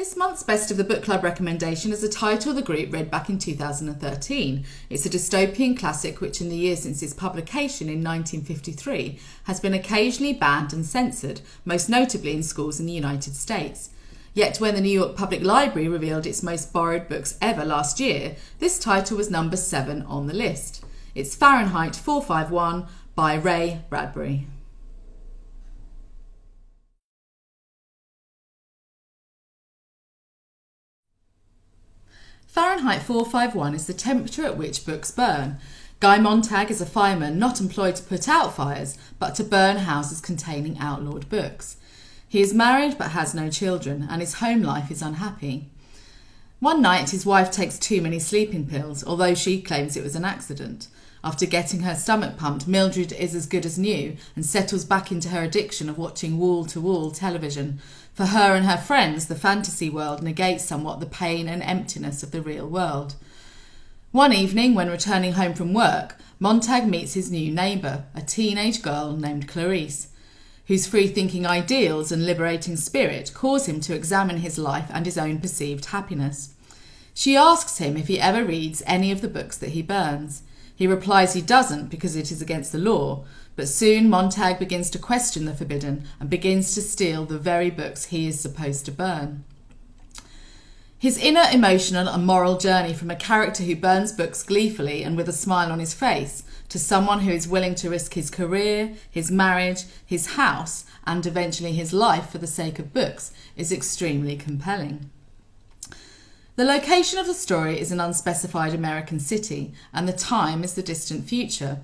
This month's Best of the Book Club recommendation is a title the group read back in 2013. It's a dystopian classic which in the year since its publication in 1953 has been occasionally banned and censored, most notably in schools in the United States. Yet when the New York Public Library revealed its most borrowed books ever last year, this title was number 7 on the list. It's Fahrenheit 451 by Ray Bradbury. Fahrenheit 451 is the temperature at which books burn. Guy Montag is a fireman not employed to put out fires, but to burn houses containing outlawed books. He is married but has no children, and his home life is unhappy. One night his wife takes too many sleeping pills, although she claims it was an accident. After getting her stomach pumped, Mildred is as good as new and settles back into her addiction of watching wall-to-wall television. For her and her friends, the fantasy world negates somewhat the pain and emptiness of the real world. One evening, when returning home from work, Montag meets his new neighbour, a teenage girl named Clarice, whose free-thinking ideals and liberating spirit cause him to examine his life and his own perceived happiness. She asks him if he ever reads any of the books that he burns. He replies he doesn't because it is against the law, but soon Montag begins to question the forbidden and begins to steal the very books he is supposed to burn. His inner emotional and moral journey from a character who burns books gleefully and with a smile on his face to someone who is willing to risk his career, his marriage, his house, and eventually his life for the sake of books is extremely compelling. The location of the story is an unspecified American city, and the time is the distant future.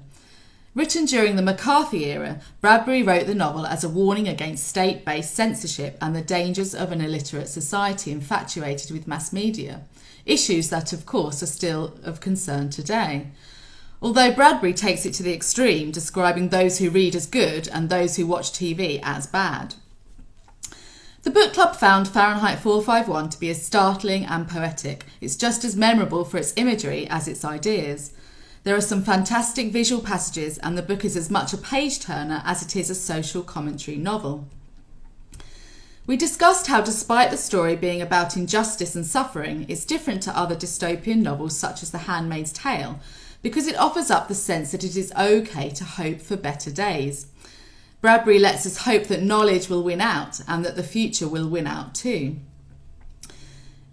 Written during the McCarthy era, Bradbury wrote the novel as a warning against state-based censorship and the dangers of an illiterate society infatuated with mass media, issues that, of course, are still of concern today. Although Bradbury takes it to the extreme, describing those who read as good and those who watch TV as bad. The book club found Fahrenheit 451 to be as startling and poetic. It's just as memorable for its imagery as its ideas. There are some fantastic visual passages, and the book is as much a page-turner as it is a social commentary novel. We discussed how, despite the story being about injustice and suffering, it's different to other dystopian novels such as The Handmaid's Tale, because it offers up the sense that it is okay to hope for better days. Bradbury lets us hope that knowledge will win out and that the future will win out too.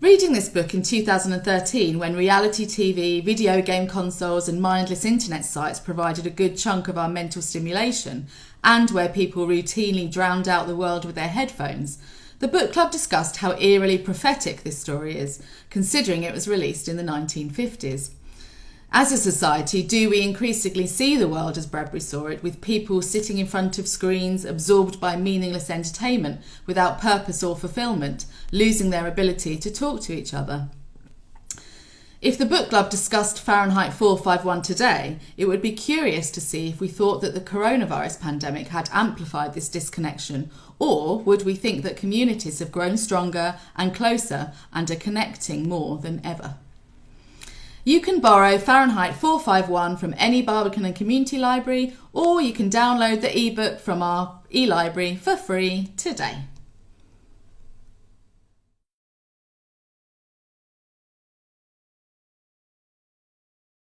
Reading this book in 2013, when reality TV, video game consoles and mindless internet sites provided a good chunk of our mental stimulation, and where people routinely drowned out the world with their headphones, the book club discussed how eerily prophetic this story is, considering it was released in the 1950s. As a society, do we increasingly see the world as Bradbury saw it, with people sitting in front of screens, absorbed by meaningless entertainment, without purpose or fulfilment, losing their ability to talk to each other? If the book club discussed Fahrenheit 451 today, it would be curious to see if we thought that the coronavirus pandemic had amplified this disconnection, or would we think that communities have grown stronger and closer and are connecting more than ever? You can borrow Fahrenheit 451 from any Barbican and community library, or you can download the ebook from our e-library for free today.